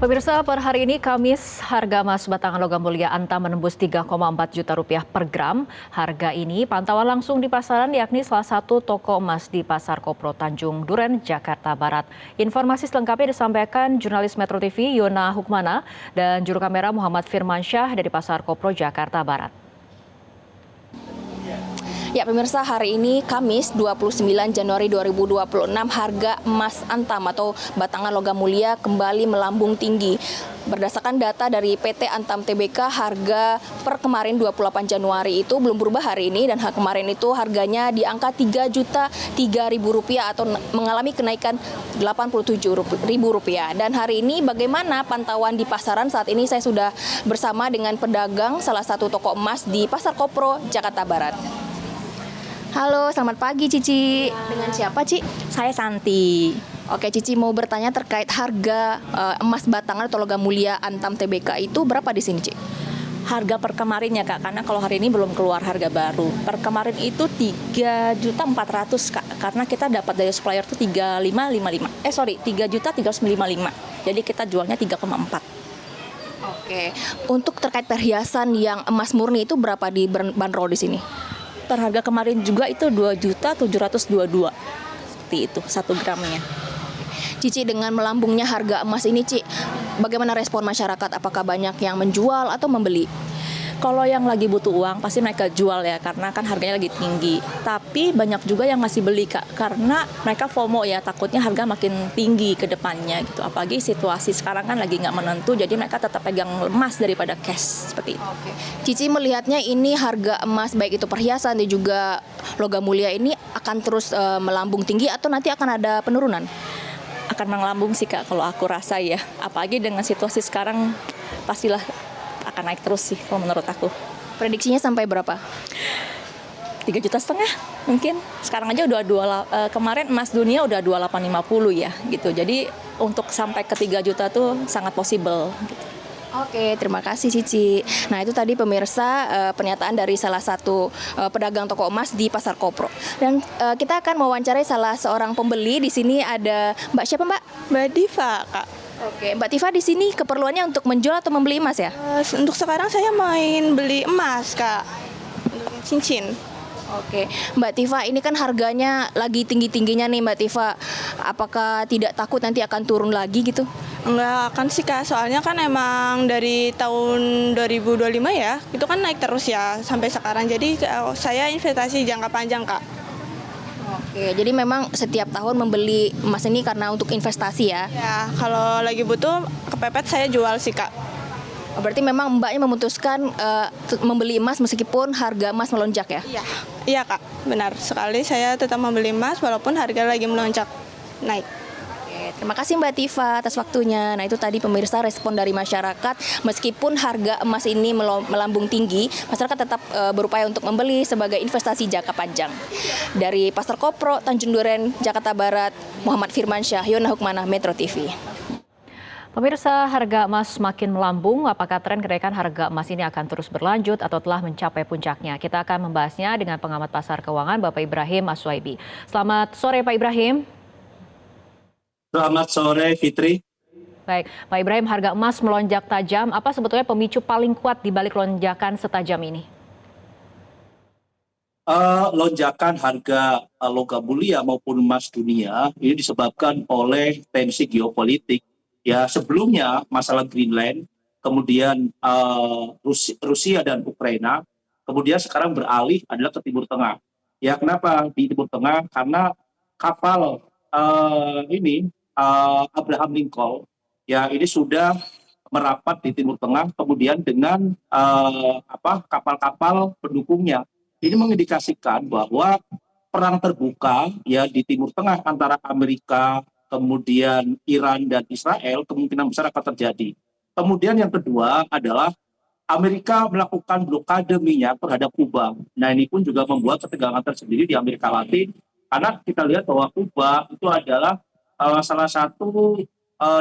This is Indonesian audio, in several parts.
Pemirsa, per hari ini Kamis harga emas batangan logam mulia Antam menembus 3,4 juta rupiah per gram. Harga ini pantauan langsung di pasaran yakni salah satu toko emas di Pasar Kopro Tanjung Duren, Jakarta Barat. Informasi selengkapnya disampaikan jurnalis Metro TV Yona Hukmana dan juru kamera Muhammad Firmansyah dari Pasar Kopro, Jakarta Barat. Ya pemirsa, hari ini Kamis 29 Januari 2026 harga emas Antam atau batangan logam mulia kembali melambung tinggi. Berdasarkan data dari PT Antam Tbk, harga per kemarin 28 Januari itu belum berubah hari ini dan kemarin itu harganya di angka Rp3.003.000 atau mengalami kenaikan Rp87.000. Dan hari ini bagaimana pantauan di pasaran? Saat ini saya sudah bersama dengan pedagang salah satu toko emas di Pasar Kopro, Jakarta Barat. Halo, selamat pagi Cici. Dengan siapa, Ci? Saya Santi. Oke, Cici mau bertanya terkait harga emas batangan atau logam mulia Antam Tbk itu berapa di sini, Ci? Harga per kemarin ya Kak, karena kalau hari ini belum keluar harga baru. Per kemarin itu 3.400.000 Kak, karena kita dapat dari supplier itu 3.355. Jadi kita jualnya 3,4. Oke, untuk terkait perhiasan yang emas murni itu berapa di bandrol di sini? Harga kemarin juga itu 2.722.000. Seperti itu 1 gramnya. Cici, dengan melambungnya harga emas ini, Ci, bagaimana respon masyarakat? Apakah banyak yang menjual atau membeli? Kalau yang lagi butuh uang pasti mereka jual ya, karena kan harganya lagi tinggi. Tapi banyak juga yang masih beli Kak, karena mereka FOMO ya, takutnya harga makin tinggi ke depannya gitu. Apalagi situasi sekarang kan lagi nggak menentu, jadi mereka tetap pegang emas daripada cash seperti itu. Oke. Cici melihatnya ini harga emas baik itu perhiasan dan juga logam mulia ini akan terus melambung tinggi atau nanti akan ada penurunan? Akan melambung sih Kak, kalau aku rasa ya. Apalagi dengan situasi sekarang pastilah akan naik terus sih kalau menurut aku. Prediksinya sampai berapa? 3,5 juta mungkin. Sekarang aja udah kemarin emas dunia udah 2850 ya gitu. Jadi untuk sampai ke 3 juta tuh sangat possible gitu. Oke, terima kasih Cici. Nah, itu tadi pemirsa pernyataan dari salah satu pedagang toko emas di Pasar Kopro. Dan kita akan mewawancarai salah seorang pembeli. Di sini ada Mbak siapa, Mbak? Mbak Diva, Kak. Oke, Mbak Tifa di sini keperluannya untuk menjual atau membeli emas ya? Untuk sekarang saya main beli emas, Kak. Untuk cincin. Oke, Mbak Tifa, ini kan harganya lagi tinggi-tingginya nih Mbak Tifa. Apakah tidak takut nanti akan turun lagi gitu? Enggak akan sih, Kak. Soalnya kan emang dari tahun 2025 ya, itu kan naik terus ya sampai sekarang. Jadi saya investasi jangka panjang, Kak. Oke, jadi memang setiap tahun membeli emas ini karena untuk investasi ya? Ya, kalau lagi butuh kepepet saya jual sih, Kak. Berarti memang Mbaknya memutuskan membeli emas meskipun harga emas melonjak ya? Iya. Iya, Kak. Benar sekali, saya tetap membeli emas walaupun harga lagi melonjak naik. Terima kasih Mbak Tifa atas waktunya. Nah, itu tadi pemirsa respon dari masyarakat. Meskipun harga emas ini melambung tinggi, masyarakat tetap berupaya untuk membeli sebagai investasi jangka panjang. Dari Pasar Kopro, Tanjung Duren, Jakarta Barat, Muhammad Firmansyah, Yona Hukmana, Metro TV. Pemirsa, harga emas semakin melambung. Apakah tren kenaikan harga emas ini akan terus berlanjut atau telah mencapai puncaknya? Kita akan membahasnya dengan pengamat pasar keuangan Bapak Ibrahim Aswaibi. Selamat sore Pak Ibrahim. Selamat sore, Fitri. Baik, Pak Ibrahim, harga emas melonjak tajam. Apa sebetulnya pemicu paling kuat di balik lonjakan setajam ini? Lonjakan harga logam mulia maupun emas dunia ini disebabkan oleh tensi geopolitik. Ya, sebelumnya masalah Greenland, kemudian Rusia dan Ukraina, kemudian sekarang beralih adalah ke Timur Tengah. Ya, kenapa di Timur Tengah? Karena kapal Abraham Lincoln ya ini sudah merapat di Timur Tengah, kemudian dengan kapal-kapal pendukungnya. Ini mengindikasikan bahwa perang terbuka ya di Timur Tengah antara Amerika, kemudian Iran dan Israel kemungkinan besar akan terjadi. Kemudian yang kedua adalah Amerika melakukan blokade minyak terhadap Kuba. Nah, ini pun juga membuat ketegangan tersendiri di Amerika Latin, karena kita lihat bahwa Kuba itu adalah salah satu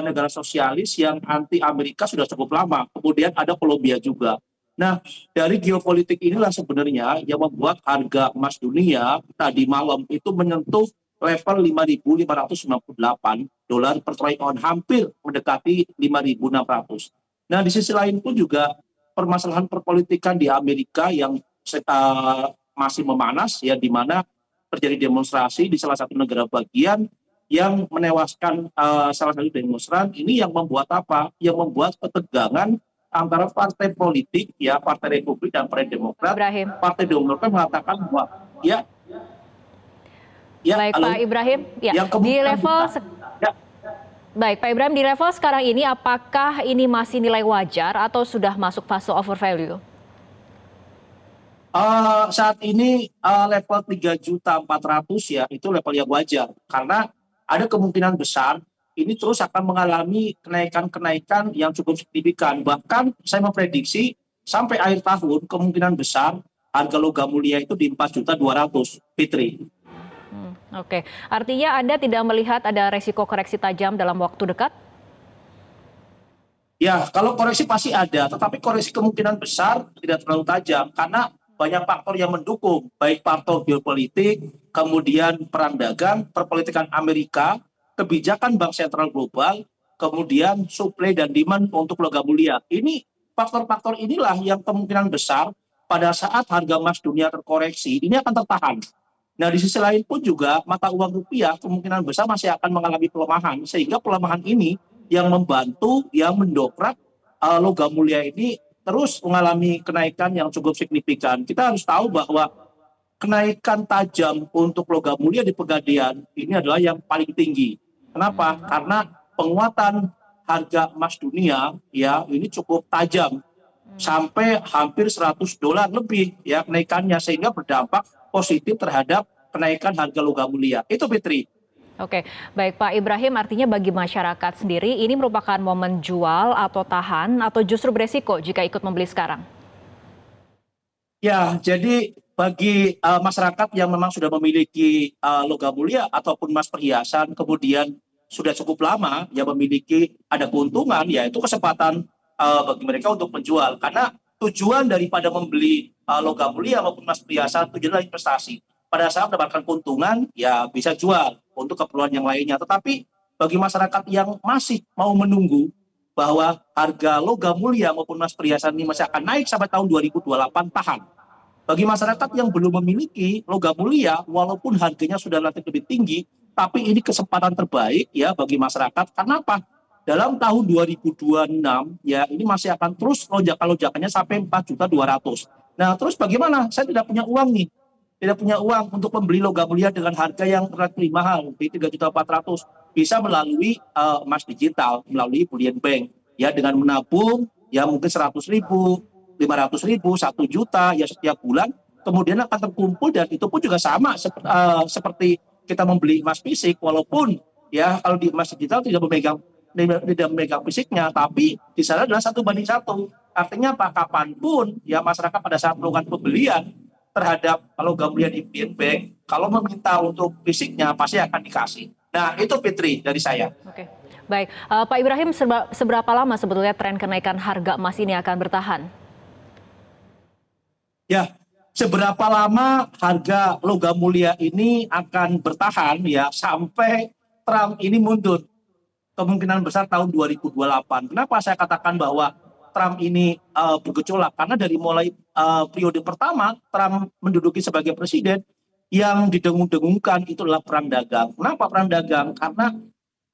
negara sosialis yang anti Amerika sudah cukup lama. Kemudian ada Kolombia juga. Nah, dari geopolitik inilah sebenarnya yang membuat harga emas dunia tadi malam itu menyentuh level 5.598 dolar per troy ounce, hampir mendekati 5.600. Nah, di sisi lain pun juga permasalahan perpolitikan di Amerika yang masih memanas, ya, di mana terjadi demonstrasi di salah satu negara bagian yang menewaskan salah satu demonstran. Ini yang membuat apa? Yang membuat ketegangan antara partai politik, ya, Partai Republik dan Partai Demokrat. Ibrahim. Partai Demokrat mengatakan bahwa ya, Baik, Pak Ibrahim, ya, yang di level ya, baik, Pak Ibrahim, di level sekarang ini apakah ini masih nilai wajar atau sudah masuk fase overvalue? saat ini level 3.400.000, ya, itu level yang wajar karena ada kemungkinan besar ini terus akan mengalami kenaikan-kenaikan yang cukup signifikan. Bahkan saya memprediksi sampai akhir tahun kemungkinan besar harga logam mulia itu di 4.200.000, Fitri. Oke, artinya Anda tidak melihat ada resiko koreksi tajam dalam waktu dekat? Ya, kalau koreksi pasti ada, tetapi koreksi kemungkinan besar tidak terlalu tajam karena banyak faktor yang mendukung, baik faktor geopolitik, kemudian perang dagang, perpolitikan Amerika, kebijakan bank sentral global, kemudian supply dan demand untuk logam mulia. Ini faktor-faktor inilah yang kemungkinan besar pada saat harga emas dunia terkoreksi, ini akan tertahan. Nah, di sisi lain pun juga mata uang rupiah kemungkinan besar masih akan mengalami pelemahan, sehingga pelemahan ini yang membantu, yang mendongkrak logam mulia ini terus mengalami kenaikan yang cukup signifikan. Kita harus tahu bahwa kenaikan tajam untuk logam mulia di Pegadaian ini adalah yang paling tinggi. Kenapa? Karena penguatan harga emas dunia, ya, ini cukup tajam sampai hampir $100 lebih, ya, kenaikannya, sehingga berdampak positif terhadap kenaikan harga logam mulia. Itu, Fitri. Oke, baik Pak Ibrahim, artinya bagi masyarakat sendiri ini merupakan momen jual atau tahan atau justru beresiko jika ikut membeli sekarang? Ya, jadi bagi masyarakat yang memang sudah memiliki logam mulia ataupun emas perhiasan, kemudian sudah cukup lama ya memiliki ada keuntungan, ya itu kesempatan bagi mereka untuk menjual. Karena tujuan daripada membeli logam mulia maupun emas perhiasan tujuan adalah investasi. Pada saat mendapatkan keuntungan, ya bisa jual untuk keperluan yang lainnya. Tetapi bagi masyarakat yang masih mau menunggu bahwa harga logam mulia maupun emas perhiasan ini masih akan naik sampai tahun 2028, tahan. Bagi masyarakat yang belum memiliki logam mulia, walaupun harganya sudah relatif lebih tinggi, tapi ini kesempatan terbaik ya bagi masyarakat. Karena apa? Dalam tahun 2026, ya ini masih akan terus lonjakan-lonjakannya sampai 4.200.000. Nah, terus bagaimana? Saya tidak punya uang nih. Tidak punya uang untuk membeli logam mulia dengan harga yang relatif mahal, di 3.400.000. Bisa melalui emas digital, melalui bullion bank. Ya, dengan menabung, ya mungkin 100.000, 500.000, 1 juta, ya setiap bulan. Kemudian akan terkumpul, dan itu pun juga sama seperti kita membeli emas fisik, walaupun ya kalau di emas digital tidak memegang fisiknya, tapi di sana adalah 1:1. Artinya apa? Kapanpun ya masyarakat pada saat melakukan pembelian terhadap logam mulia di bullion bank, kalau meminta untuk fisiknya pasti akan dikasih. Nah, itu Fitri dari saya. Oke, baik. Pak Ibrahim, seberapa lama sebetulnya tren kenaikan harga emas ini akan bertahan? Ya, seberapa lama harga logam mulia ini akan bertahan ya sampai Trump ini mundur? Kemungkinan besar tahun 2028. Kenapa saya katakan bahwa Trump ini bergejolak? Karena dari mulai periode pertama Trump menduduki sebagai presiden, yang didengung-dengungkan itu adalah perang dagang. Kenapa perang dagang? Karena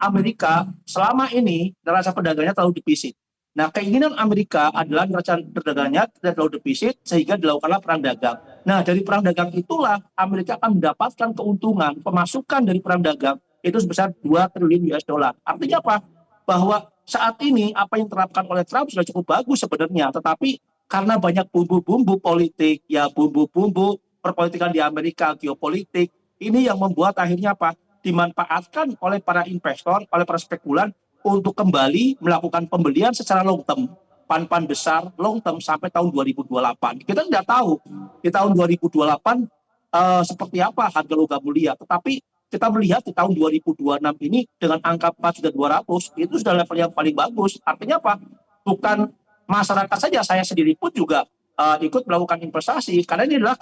Amerika selama ini neraca perdagangannya terlalu defisit. Nah, keinginan Amerika adalah neraca perdagangannya tidak terlalu defisit sehingga dilakukanlah perang dagang. Nah, dari perang dagang itulah Amerika akan mendapatkan keuntungan pemasukan dari perang dagang itu sebesar 2 triliun US dollar. Artinya apa? Bahwa saat ini apa yang diterapkan oleh Trump sudah cukup bagus sebenarnya, tetapi karena banyak bumbu-bumbu politik, ya bumbu-bumbu perpolitikan di Amerika, geopolitik, ini yang membuat akhirnya apa? Dimanfaatkan oleh para investor, oleh para spekulan untuk kembali melakukan pembelian secara long term, pan-pan besar long term sampai tahun 2028. Kita tidak tahu di tahun 2028 seperti apa harga logam mulia, tetapi kita melihat di tahun 2026 ini dengan angka 4.200.000 itu sudah level yang paling bagus. Artinya apa? Bukan masyarakat saja, saya sendiri pun juga ikut melakukan investasi karena ini adalah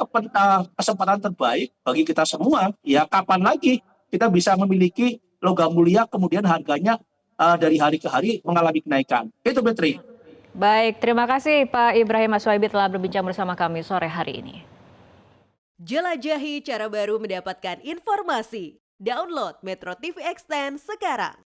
kesempatan terbaik bagi kita semua. Ya, kapan lagi kita bisa memiliki logam mulia kemudian harganya dari hari ke hari mengalami kenaikan. Itu Betri. Baik, terima kasih Pak Ibrahim Aswaidi telah berbincang bersama kami sore hari ini. Jelajahi cara baru mendapatkan informasi. Download Metro TV Extend sekarang.